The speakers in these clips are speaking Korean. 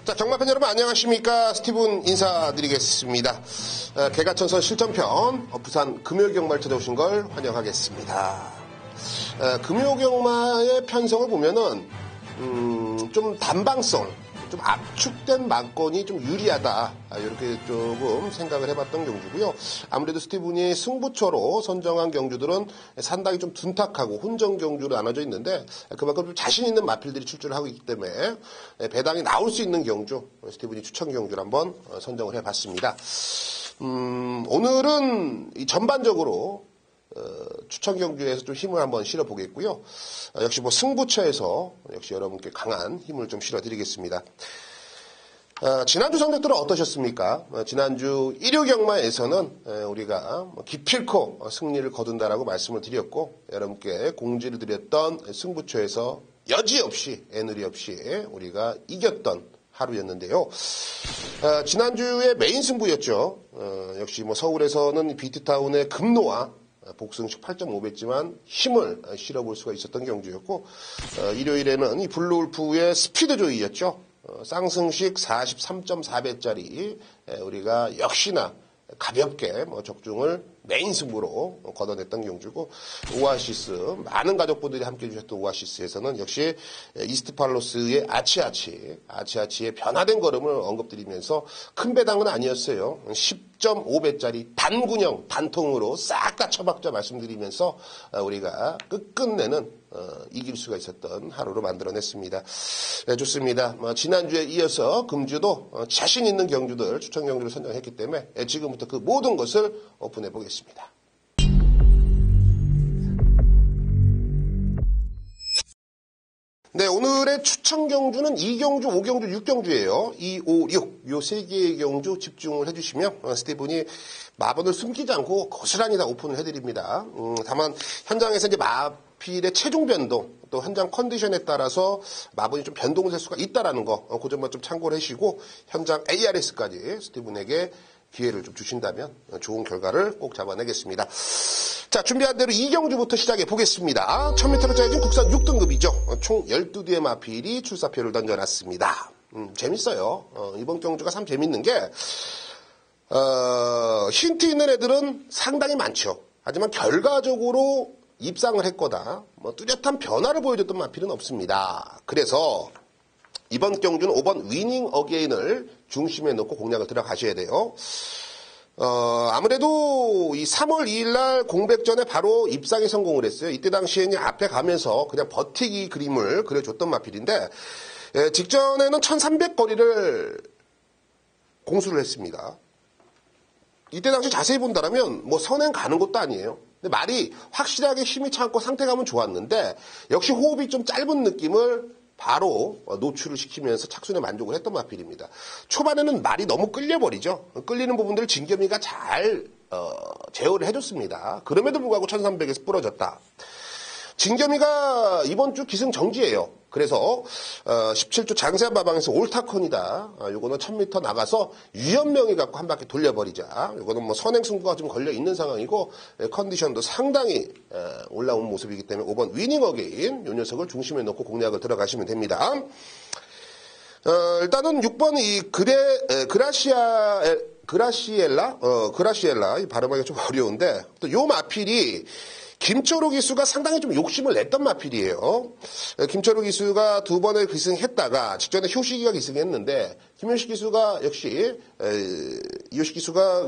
자, 경마팬 여러분 안녕하십니까? 스티븐 인사드리겠습니다. 개가천선 실전편 부산 금요경마를 찾아오신 걸 환영하겠습니다. 금요경마의 편성을 보면은 좀 단방성, 좀 압축된 만권이 좀 유리하다, 이렇게 조금 생각을 해봤던 경주고요. 아무래도 스티븐이 승부처로 선정한 경주들은 상당히 좀 둔탁하고 혼전 경주로 나눠져 있는데 그만큼 좀 자신 있는 마필들이 출전을 하고 있기 때문에 배당이 나올 수 있는 경주, 스티븐이 추천 경주를 한번 선정을 해봤습니다. 오늘은 전반적으로 추천 경주에서 좀 힘을 한번 실어보겠고요. 역시 뭐 승부처에서 역시 여러분께 강한 힘을 좀 실어드리겠습니다. 지난주 성적들은 어떠셨습니까? 지난주 1호 경마에서는 우리가 기필코 승리를 거둔다라고 말씀을 드렸고, 여러분께 공지를 드렸던 승부처에서 여지없이, 애누리 없이 우리가 이겼던 하루였는데요. 지난주에 메인 승부였죠. 역시 뭐 서울에서는 비트타운의 금노와 복승식 8.5배지만 힘을 실어볼 수가 있었던 경주였고, 일요일에는 이 블루울프의 스피드조이였죠. 쌍승식 43.4배짜리 우리가 역시나 가볍게 적중을 메인 승부로 걷어냈던 경주고, 오아시스, 많은 가족분들이 함께 해주셨던 오아시스에서는 역시 이스트팔로스의 아치아치의 변화된 걸음을 언급드리면서 큰 배당은 아니었어요. 10.5배짜리 단군형 단통으로 싹 다 처박자 말씀드리면서 우리가 끝끝내는 이길 수가 있었던 하루로 만들어냈습니다. 네, 좋습니다. 지난주에 이어서 금주도 자신 있는 경주들, 추천 경주를 선정했기 때문에 지금부터 그 모든 것을 오픈해 보겠습니다. 네, 오늘의 추천 경주는 2경주, 5경주, 6경주예요. 2, 5, 6. 요 세 개의 경주 집중을 해주시면 스티븐이 마번을 숨기지 않고 고스란히 다 오픈을 해드립니다. 다만 현장에서 이제 마필의 체중 변동, 또 현장 컨디션에 따라서 마번이 좀 변동을 할 수가 있다라는 거, 그 점만 좀 참고를 하시고 현장 ARS까지 스티븐에게 기회를 좀 주신다면 좋은 결과를 꼭 잡아내겠습니다. 자, 준비한 대로 2경주부터 시작해 보겠습니다. 1000m짜리 국산 6등급이죠. 총 12대의 마필이 출사표를 던져놨습니다. 재밌어요. 이번 경주가 참 재밌는 게, 힌트 있는 애들은 상당히 많죠. 하지만 결과적으로 입상을 했거나 뚜렷한 변화를 보여줬던 마필은 없습니다. 그래서 이번 경주는 5번 위닝 어게인을 중심에 놓고 공략을 들어가셔야 돼요. 아무래도 이 3월 2일 날 공백전에 바로 입상에 성공을 했어요. 이때 당시에는 앞에 가면서 그냥 버티기 그림을 그려줬던 마필인데, 직전에는 1300거리를 공수를 했습니다. 이때 당시 자세히 본다면 선행 가는 것도 아니에요. 근데 말이 확실하게 힘이 참고 상태감은 좋았는데, 역시 호흡이 좀 짧은 느낌을 바로 노출을 시키면서 착순에 만족을 했던 마필입니다. 초반에는 말이 너무 끌려버리죠. 끌리는 부분들을 진겸이가 잘 제어를 해줬습니다. 그럼에도 불구하고 1300에서 부러졌다. 진겸이가 이번 주 기승정지예요. 그래서 17주 장세한 마방에서 올타컨이다. 요거는 1000m 나가서 유연명이 갖고 한 바퀴 돌려버리자. 요거는 선행 승부가 좀 걸려 있는 상황이고, 컨디션도 상당히 올라온 모습이기 때문에 5번 위닝 어게인 요 녀석을 중심에 놓고 공략을 들어가시면 됩니다. 일단은 6번 이 그라시엘라 이 발음하기가 좀 어려운데, 또 요 마필이 김철호 기수가 상당히 좀 욕심을 냈던 마필이에요. 김철호 기수가 두 번을 기승했다가 직전에 효식이가 기승했는데, 김효식 기수가 역시 이효식 기수가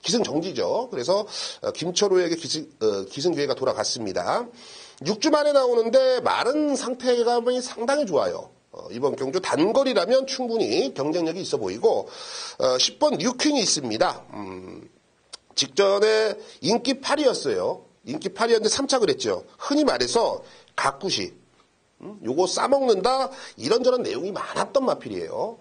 기승정지죠. 그래서 김철호에게 기승 기회가 돌아갔습니다. 6주 만에 나오는데 마른 상태감이 상당히 좋아요. 이번 경주 단거리라면 충분히 경쟁력이 있어 보이고, 10번 뉴퀸이 있습니다. 직전에 인기 8위였어요. 인기 8위였는데 3착을 했죠. 흔히 말해서 가꾸시, 요거 싸먹는다, 이런저런 내용이 많았던 마필이에요.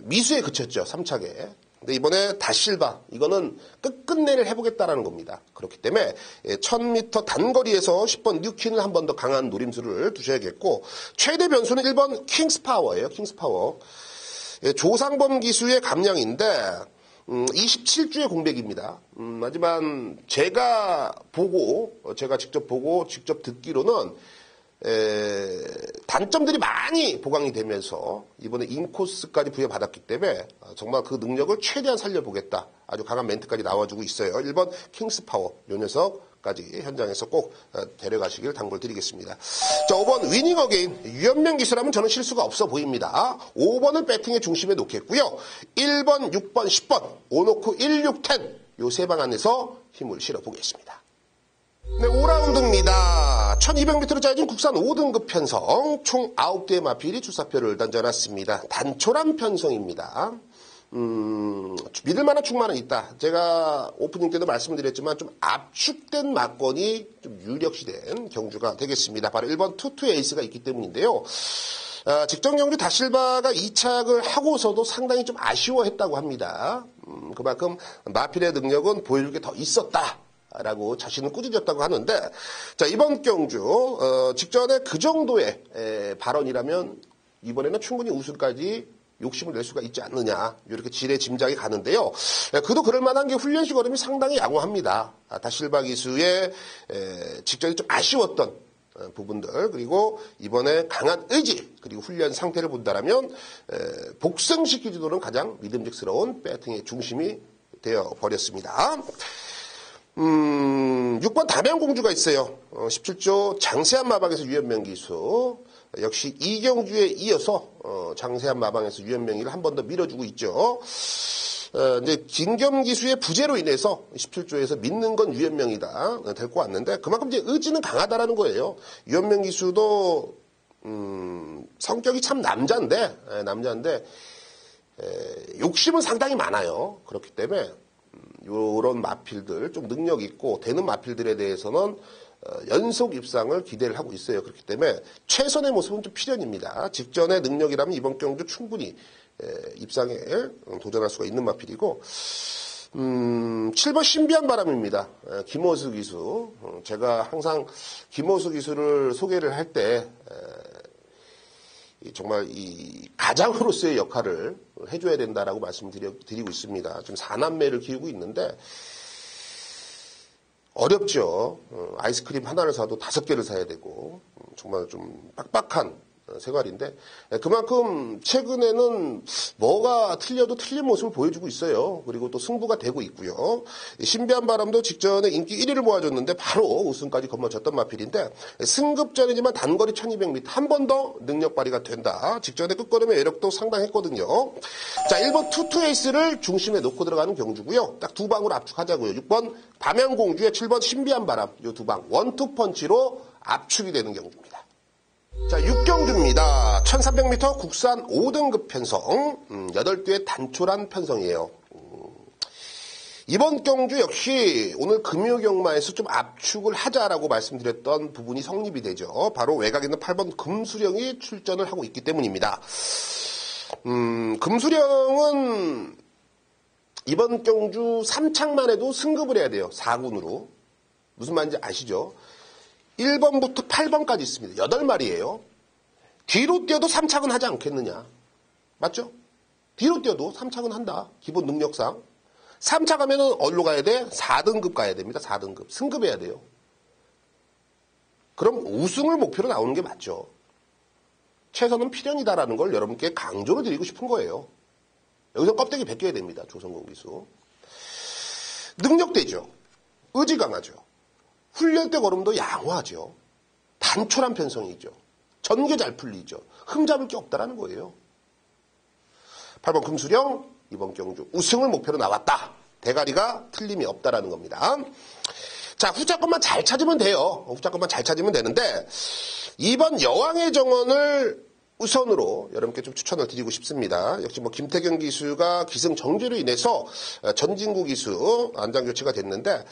미수에 그쳤죠, 3착에. 근데 이번에 다실바, 이거는 끝끝내를 해보겠다라는 겁니다. 그렇기 때문에 1000m 단거리에서 10번 뉴퀸을 한 번 더 강한 노림수를 두셔야겠고, 최대 변수는 1번 킹스파워예요. 킹스파워. 조상범 기수의 감량인데 27주의 공백입니다. 하지만 제가 직접 보고 직접 듣기로는 단점들이 많이 보강이 되면서 이번에 인코스까지 부여받았기 때문에 정말 그 능력을 최대한 살려보겠다. 아주 강한 멘트까지 나와주고 있어요. 1번 킹스파워, 요 녀석까지 현장에서 꼭 데려가시길 당부드리겠습니다. 자, 5번 위닝 어게인, 유연명 기수라면 저는 실수가 없어 보입니다. 5번을 배팅의 중심에 놓겠고요. 1번, 6번, 10번, 오노쿠 1, 6, 10, 요 세 방 안에서 힘을 실어보겠습니다. 네, 5라운드입니다. 1200m로 짜여진 국산 5등급 편성, 총 9대의 마필이 주사표를 던져놨습니다. 단촐한 편성입니다. 믿을만한 충만은 있다. 제가 오프닝 때도 말씀드렸지만 좀 압축된 막건이 좀 유력시된 경주가 되겠습니다. 바로 1번 투투 에이스가 있기 때문인데요. 직전 경주 다실바가 2착을 하고서도 상당히 좀 아쉬워했다고 합니다. 그만큼 마필의 능력은 보여줄 게 더 있었다. 라고 자신은 꾸짖었다고 하는데, 자, 이번 경주, 직전에 그 정도의 발언이라면 이번에는 충분히 우승까지 욕심을 낼 수가 있지 않느냐, 이렇게 지레 짐작이 가는데요. 그도 그럴 만한 게 훈련시 걸음이 상당히 양호합니다. 다실바 기수의 직전에 좀 아쉬웠던 부분들, 그리고 이번에 강한 의지, 그리고 훈련 상태를 본다라면 복생시키지도는 가장 믿음직스러운 배팅의 중심이 되어 버렸습니다. 6번 담양공주가 있어요. 17조 장세한 마방에서 유연명 기수. 역시 이경주에 이어서 장세한 마방에서 유연명이를 한 번 더 밀어주고 있죠. 이제 김겸 기수의 부재로 인해서 17조에서 믿는 건 유연명이다 데리고 왔는데 그만큼 이제 의지는 강하다라는 거예요. 유연명 기수도 성격이 참 남자인데 욕심은 상당히 많아요. 그렇기 때문에 이런 마필들, 좀 능력 있고 되는 마필들에 대해서는 연속 입상을 기대를 하고 있어요. 그렇기 때문에 최선의 모습은 좀 필연입니다. 직전의 능력이라면 이번 경주 충분히 입상에 도전할 수가 있는 마필이고 7번 신비한 바람입니다. 김호수 기수. 제가 항상 김호수 기수를 소개를 할 때 정말 이 가장으로서의 역할을 해줘야 된다라고 말씀드리고 있습니다. 지금 4남매를 키우고 있는데 어렵죠. 아이스크림 하나를 사도 5개를 사야 되고 정말 좀 빡빡한 생활인데 그만큼 최근에는 뭐가 틀려도 틀린 모습을 보여주고 있어요. 그리고 또 승부가 되고 있고요. 신비한 바람도 직전에 인기 1위를 모아줬는데 바로 우승까지 거머쥐었던 마필인데 승급전이지만 단거리 1200m 한 번 더 능력 발휘가 된다. 직전에 끝걸음의 외력도 상당했거든요. 자, 1번 투투 에이스를 중심에 놓고 들어가는 경주고요. 딱 두 방으로 압축하자고요. 6번 담양공주에 7번 신비한 바람 이 두 방 원투펀치로 압축이 되는 경주입니다. 자, 6경주입니다. 1300m 국산 5등급 편성, 8개의 단촐한 편성이에요. 이번 경주 역시 오늘 금요경마에서 좀 압축을 하자라고 말씀드렸던 부분이 성립이 되죠. 바로 외곽에 있는 8번 금수령이 출전을 하고 있기 때문입니다. 금수령은 이번 경주 3착만 해도 승급을 해야 돼요. 4군으로. 무슨 말인지 아시죠? 1번부터 8번까지 있습니다. 8마리예요. 뒤로 뛰어도 3착은 하지 않겠느냐. 맞죠? 뒤로 뛰어도 3착은 한다. 기본 능력상. 3착 하면은 어디로 가야 돼? 4등급 가야 됩니다. 4등급. 승급해야 돼요. 그럼 우승을 목표로 나오는 게 맞죠. 최선은 필연이다라는 걸 여러분께 강조를 드리고 싶은 거예요. 여기서 껍데기 벗겨야 됩니다. 조성공 기수. 능력되죠. 의지 강하죠. 훈련 때 걸음도 양호하죠. 단촐한 편성이죠. 전개 잘 풀리죠. 흠잡을 게 없다라는 거예요. 8번 금수령 이번 경주 우승을 목표로 나왔다. 대가리가 틀림이 없다라는 겁니다. 자, 후자권만 잘 찾으면 돼요. 후자권만 잘 찾으면 되는데 이번 여왕의 정원을 우선으로 여러분께 좀 추천을 드리고 싶습니다. 역시 뭐 김태경 기수가 기승전결로 인해서 전진구 기수 안장 교체가 됐는데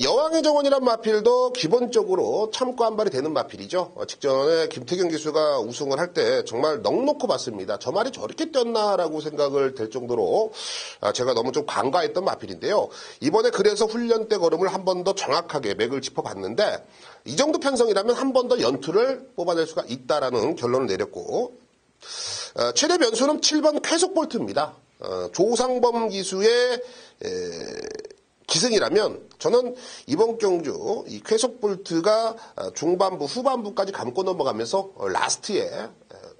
여왕의 정원이란 마필도 기본적으로 참고 한 발이 되는 마필이죠. 직전에 김태경 기수가 우승을 할 때 정말 넉넉히 봤습니다. 저 말이 저렇게 뛰었나라고 생각을 될 정도로 제가 너무 좀 간과했던 마필인데요. 이번에 그래서 훈련 때 걸음을 한 번 더 정확하게 맥을 짚어봤는데 이 정도 편성이라면 한 번 더 연투를 뽑아낼 수가 있다라는 결론을 내렸고 최대 변수는 7번 쾌속 볼트입니다. 조상범 기수의 기승이라면 저는 이번 경주 이 쾌속 볼트가 중반부 후반부까지 감고 넘어가면서 라스트에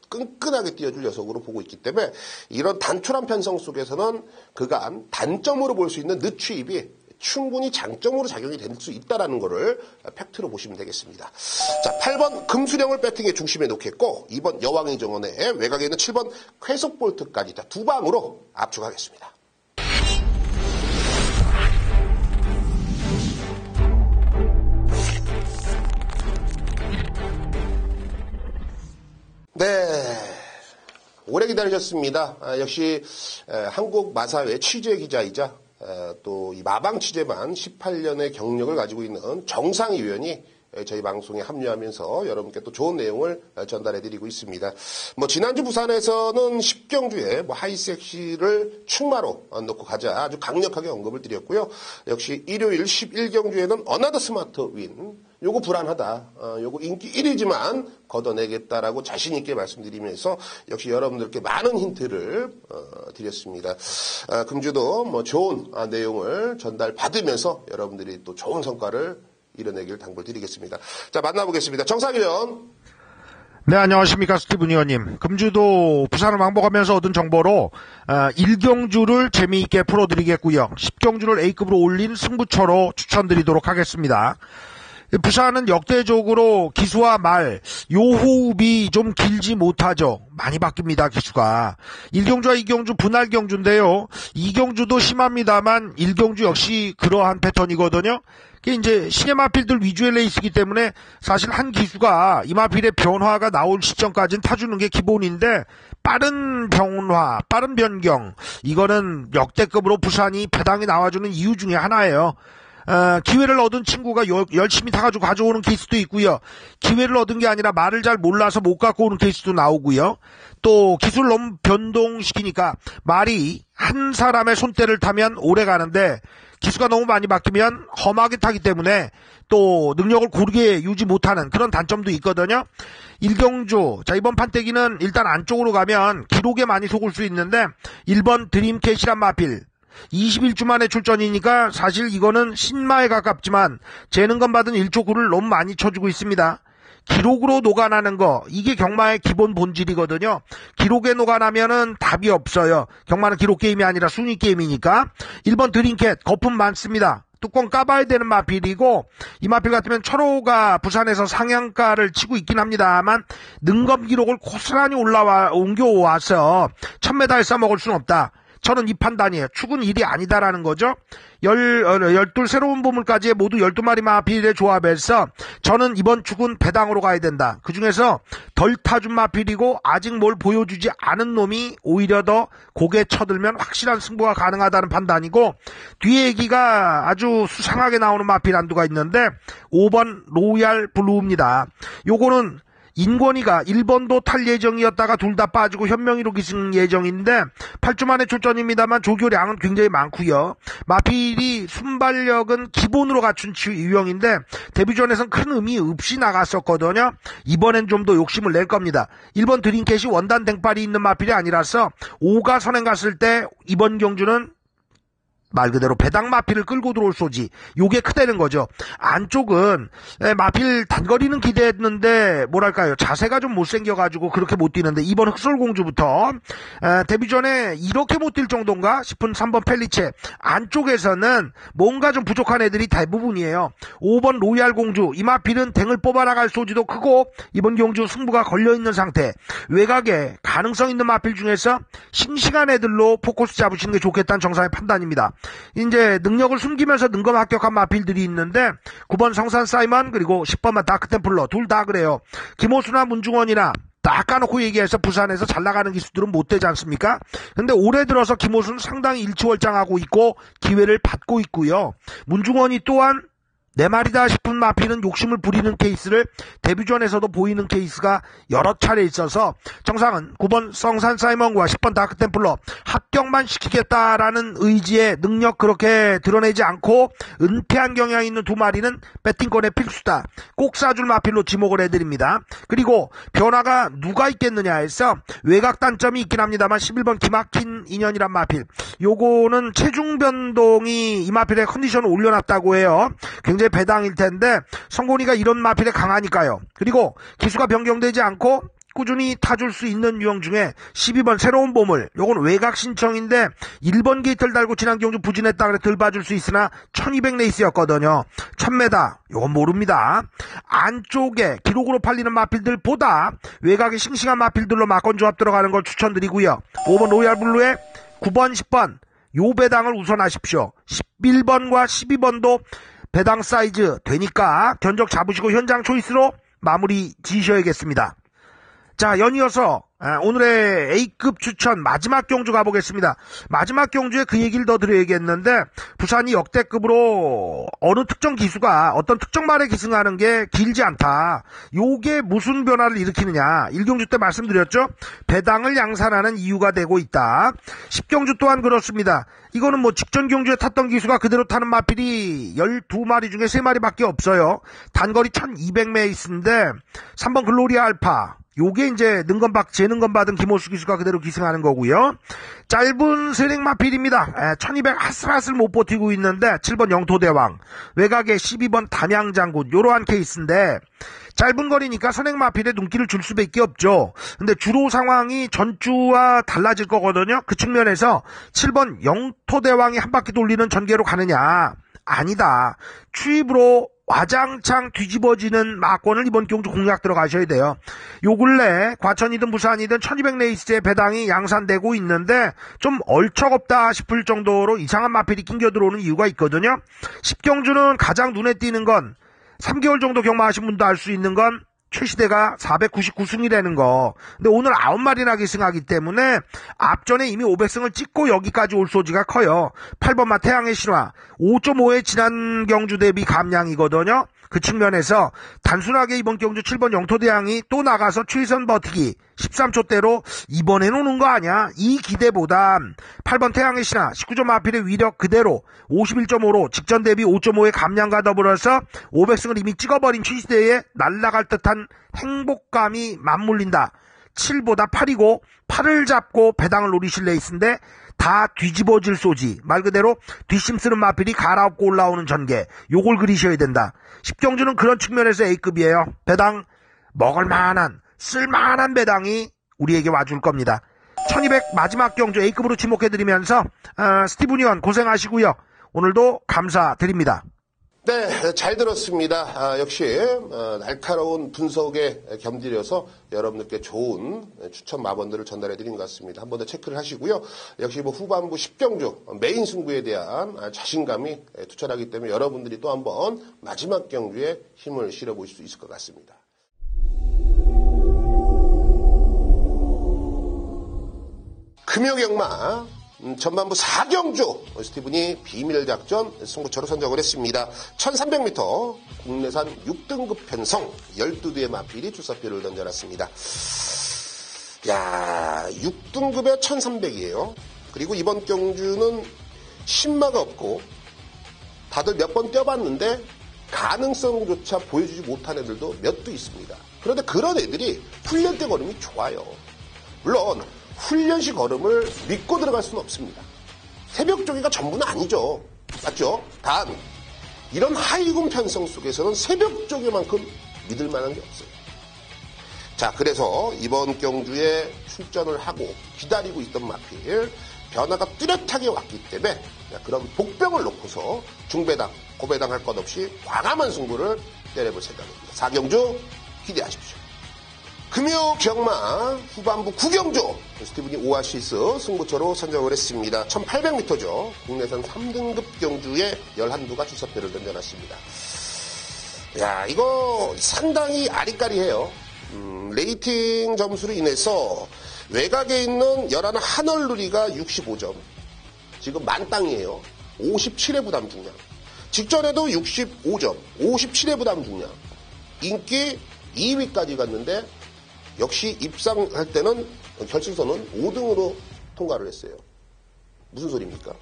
끈끈하게 뛰어줄 녀석으로 보고 있기 때문에 이런 단촐한 편성 속에서는 그간 단점으로 볼 수 있는 늦추입이 충분히 장점으로 작용이 될 수 있다는 것을 팩트로 보시면 되겠습니다. 자, 8번 금수령을 배팅의 중심에 놓겠고 2번 여왕의 정원에 외곽에 있는 7번 쾌속 볼트까지 두 방으로 압축하겠습니다. 네, 오래 기다리셨습니다. 역시 한국 마사회 취재 기자이자 또 이 마방 취재만 18년의 경력을 가지고 있는 정상희 위원이 저희 방송에 합류하면서 여러분께 또 좋은 내용을 전달해드리고 있습니다. 지난주 부산에서는 10경주에 하이섹시를 충마로 넣고 가자 아주 강력하게 언급을 드렸고요. 역시 일요일 11경주에는 어나더 스마트 윈. 요거 불안하다. 요거 인기 1위지만 걷어내겠다라고 자신있게 말씀드리면서 역시 여러분들께 많은 힌트를 드렸습니다. 금주도 좋은 내용을 전달받으면서 여러분들이 또 좋은 성과를 이뤄내길 당부드리겠습니다. 자, 만나보겠습니다. 정상희 의원. 네, 안녕하십니까, 스티븐 의원님. 금주도 부산을 왕복하면서 얻은 정보로 1경주를 재미있게 풀어드리겠고요. 10경주를 A급으로 올린 승부처로 추천드리도록 하겠습니다. 부산은 역대적으로 기수와 말, 요 호흡이 좀 길지 못하죠. 많이 바뀝니다, 기수가. 1경주와 2경주 분할 경주인데요. 2경주도 심합니다만 1경주 역시 그러한 패턴이거든요. 그게 이제 신의 마필들 위주의 레이스이기 때문에 사실 한 기수가 이 마필의 변화가 나올 시점까지는 타주는 게 기본인데 빠른 변화, 빠른 변경, 이거는 역대급으로 부산이 배당에 나와주는 이유 중에 하나예요. 기회를 얻은 친구가 열심히 타가지고 가져오는 케이스도 있고요. 기회를 얻은 게 아니라 말을 잘 몰라서 못 갖고 오는 케이스도 나오고요. 또 기술을 너무 변동시키니까 말이 한 사람의 손대를 타면 오래 가는데 기수가 너무 많이 바뀌면 험하게 타기 때문에 또 능력을 고르게 유지 못하는 그런 단점도 있거든요. 1경주, 자, 이번 판때기는 일단 안쪽으로 가면 기록에 많이 속을 수 있는데 1번 드림캣이란 마필 21주 만에 출전이니까 사실 이거는 신마에 가깝지만 재능감 받은 1조 9를 너무 많이 쳐주고 있습니다. 기록으로 녹아나는 거, 이게 경마의 기본 본질이거든요. 기록에 녹아나면은 답이 없어요. 경마는 기록 게임이 아니라 순위 게임이니까. 1번 드림캣 거품 많습니다. 뚜껑 까봐야 되는 마필이고, 이 마필 같으면 철호가 부산에서 상향가를 치고 있긴 합니다만 능검 기록을 고스란히 옮겨와서 1000m에 싸먹을 수는 없다. 저는 이 판단이에요. 축은 일이 아니다라는 거죠. 12 새로운 보물까지 모두 12마리 마필의 조합에서 저는 이번 축은 배당으로 가야 된다. 그 중에서 덜 타준 마필이고 아직 뭘 보여주지 않은 놈이 오히려 더 고개 쳐들면 확실한 승부가 가능하다는 판단이고, 뒤에 얘기가 아주 수상하게 나오는 마필 한두가 있는데 5번 로얄 블루입니다. 요거는 인권이가 1번도 탈 예정이었다가 둘 다 빠지고 현명히로 기승 예정인데 8주 만에 출전입니다만 조교량은 굉장히 많고요. 마필이 순발력은 기본으로 갖춘 유형인데 데뷔전에선 큰 의미 없이 나갔었거든요. 이번엔 좀 더 욕심을 낼 겁니다. 1번 드림캣이 원단 댕발이 있는 마필이 아니라서 5가 선행 갔을 때 이번 경주는 말 그대로 배당 마필을 끌고 들어올 소지, 요게 크다는 거죠. 안쪽은 마필 단거리는 기대했는데 뭐랄까요, 자세가 좀 못생겨가지고 그렇게 못 뛰는데 이번 흑설공주부터 데뷔 전에 이렇게 못 뛸 정도인가 싶은 3번 펠리체, 안쪽에서는 뭔가 좀 부족한 애들이 대부분이에요. 5번 로얄공주, 이 마필은 댕을 뽑아나갈 소지도 크고 이번 경주 승부가 걸려있는 상태. 외곽에 가능성 있는 마필 중에서 싱싱한 애들로 포커스 잡으시는 게 좋겠다는 정상의 판단입니다. 이제 능력을 숨기면서 능검 합격한 마필들이 있는데 9번 성산 사이먼 그리고 10번만 다크템플러 둘 다 그래요. 김호수나 문중원이나 딱 까놓고 얘기해서 부산에서 잘 나가는 기수들은 못 되지 않습니까? 근데 올해 들어서 김호수는 상당히 일치월장하고 있고 기회를 받고 있고요. 문중원이 또한 내 말이다 싶은 마필은 욕심을 부리는 케이스를 데뷔전에서도 보이는 케이스가 여러 차례 있어서 정상은 9번 성산 사이먼과 10번 다크템플러 합격만 시키겠다라는 의지에 능력 그렇게 드러내지 않고 은폐한 경향이 있는 두 마리는 배팅권의 필수다. 꼭 쏴줄 마필로 지목을 해드립니다. 그리고 변화가 누가 있겠느냐 해서 외곽 단점이 있긴 합니다만 11번 기막힌 2년, 2년이란 마필. 요거는 체중 변동이 이 마필의 컨디션을 올려놨다고 해요. 굉장히 배당일 텐데 성곤이가 이런 마필에 강하니까요. 그리고 기수가 변경되지 않고 꾸준히 타줄 수 있는 유형 중에 12번 새로운 보물, 요건 외곽 신청인데 1번 게이트를 달고 지난 경주 부진했다 그래 덜 봐줄 수 있으나 1200 레이스였거든요. 1000m 요건 모릅니다. 안쪽에 기록으로 팔리는 마필들보다 외곽에 싱싱한 마필들로 막건 조합 들어가는 걸 추천드리고요. 5번 로얄블루에 9번 10번 요 배당을 우선하십시오. 11번과 12번도 배당 사이즈 되니까 견적 잡으시고 현장 초이스로 마무리 지으셔야겠습니다. 자, 연이어서 오늘의 A급 추천 마지막 경주 가보겠습니다. 마지막 경주에 그 얘기를 더 드려야겠는데 부산이 역대급으로 어느 특정 기수가 어떤 특정 말에 기승하는 게 길지 않다. 요게 무슨 변화를 일으키느냐. 1경주 때 말씀드렸죠. 배당을 양산하는 이유가 되고 있다. 10경주 또한 그렇습니다. 이거는 뭐 직전 경주에 탔던 기수가 그대로 타는 마필이 12마리 중에 3마리밖에 없어요. 단거리 1200메이스인데 3번 글로리아 알파 요게 이제 재능건 받은 김호수 기수가 그대로 기승하는 거고요. 짧은 세력 마필입니다. 1200 아슬아슬 못 버티고 있는데 7번 영토대왕, 외곽에 12번 담양장군 요러한 케이스인데 짧은 거리니까 선행 마필에 눈길을 줄 수밖에 없죠. 근데 주로 상황이 전주와 달라질 거거든요. 그 측면에서 7번 영토대왕이 한 바퀴 돌리는 전개로 가느냐. 아니다. 추입으로 와장창 뒤집어지는 마권을 이번 경주 공략 들어가셔야 돼요. 요 근래 과천이든 부산이든 1200 레이스의 배당이 양산되고 있는데 좀 얼척없다 싶을 정도로 이상한 마필이 낑겨 들어오는 이유가 있거든요. 10경주는 가장 눈에 띄는 건 3개월 정도 경마하신 분도 알 수 있는 건 최시대가 499승이라는 거. 근데 오늘 9마리나 기승하기 때문에 앞전에 이미 500승을 찍고 여기까지 올 소지가 커요. 8번마 태양의 신화 5.5의 지난 경주 대비 감량이거든요. 그 측면에서 단순하게 이번 경주 7번 영토대왕이 또 나가서 최선 버티기 13초대로 이번에는 오는 거 아니야? 이 기대보단 8번 태양의 신화 19점 마필의 위력 그대로 51.5로 직전 대비 5.5의 감량과 더불어서 500승을 이미 찍어버린 최시대에 날아갈 듯한 행복감이 맞물린다. 7보다 8이고 8을 잡고 배당을 노리실 레이스인데 다 뒤집어질 소지. 말 그대로 뒷심 쓰는 마필이 갈아엎고 올라오는 전개. 요걸 그리셔야 된다. 10경주는 그런 측면에서 A급이에요. 배당 먹을만한 쓸만한 배당이 우리에게 와줄 겁니다. 1200 마지막 경주 A급으로 지목해드리면서 스티븐 의원 고생하시고요. 오늘도 감사드립니다. 네, 잘 들었습니다. 역시 날카로운 분석에 겸들여서 여러분들께 좋은 추천 마번들을 전달해드린 것 같습니다. 한 번 더 체크를 하시고요. 역시 뭐 후반부 10경주 메인 승부에 대한 자신감이 투철하기 때문에 여러분들이 또 한 번 마지막 경주에 힘을 실어보실 수 있을 것 같습니다. 금요경마 전반부 4경주 스티븐이 비밀작전 승부처로 선정을 했습니다. 1300m 국내산 6등급 편성 12대의 마필이 출사표를 던져놨습니다. 야, 6등급에 1300이에요. 그리고 이번 경주는 신마가 없고 다들 몇 번 뛰어봤는데 가능성조차 보여주지 못한 애들도 몇 도 있습니다. 그런데 그런 애들이 훈련 때 걸음이 좋아요. 물론 훈련시 걸음을 믿고 들어갈 수는 없습니다. 새벽 조기가 전부는 아니죠. 맞죠? 단 이런 하이군 편성 속에서는 새벽 조기만큼 믿을 만한 게 없어요. 자, 그래서 이번 경주에 출전을 하고 기다리고 있던 마필 변화가 뚜렷하게 왔기 때문에 그런 복병을 놓고서 중배당, 고배당 할 것 없이 과감한 승부를 때려볼 생각입니다. 4경주 기대하십시오. 금요 경마 후반부 9경주 스티븐이 오아시스 승부처로 선정을 했습니다. 1800m죠. 국내산 3등급 경주에 11두가 출사표를 던져놨습니다. 야, 이거 상당히 아리까리해요. 레이팅 점수로 인해서 외곽에 있는 11 한얼누리가 65점. 지금 만땅이에요. 57의 부담 중량. 직전에도 65점, 57의 부담 중량. 인기 2위까지 갔는데 역시 입상할 때는 결승선은 5등으로 통과를 했어요. 무슨 소리입니까?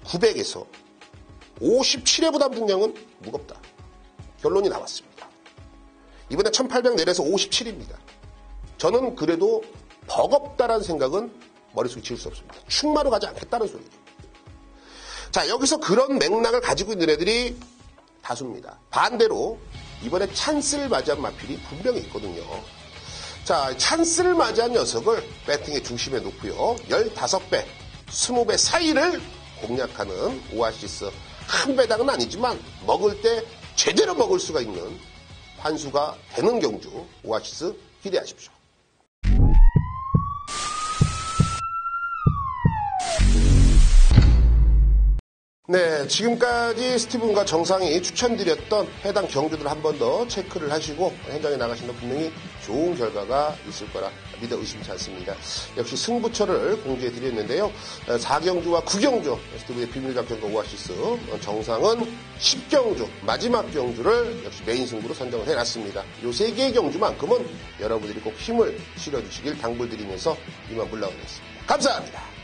1900에서 57의 부담 중량은 무겁다. 결론이 나왔습니다. 이번에 1800 내려서 57입니다. 저는 그래도 버겁다라는 생각은 머릿속에 지을 수 없습니다. 충마로 가지 않겠다는 소리죠. 자, 여기서 그런 맥락을 가지고 있는 애들이 다수입니다. 반대로 이번에 찬스를 맞이한 마필이 분명히 있거든요. 자, 찬스를 맞이한 녀석을 배팅의 중심에 놓고요. 15배, 20배 사이를 공략하는 오아시스. 한 배당은 아니지만 먹을 때 제대로 먹을 수가 있는 판수가 되는 경주 오아시스 기대하십시오. 네, 지금까지 스티븐과 정상이 추천드렸던 해당 경주들을 한 번 더 체크를 하시고 현장에 나가시면 분명히 좋은 결과가 있을 거라 믿어 의심치 않습니다. 역시 승부처를 공지해드렸는데요. 4경주와 9경주 스티븐의 비밀작전과 오아시스, 정상은 10경주 마지막 경주를 역시 메인 승부로 선정을 해놨습니다. 이 3개의 경주만큼은 여러분들이 꼭 힘을 실어주시길 당부드리면서 이만 물러가겠습니다. 감사합니다.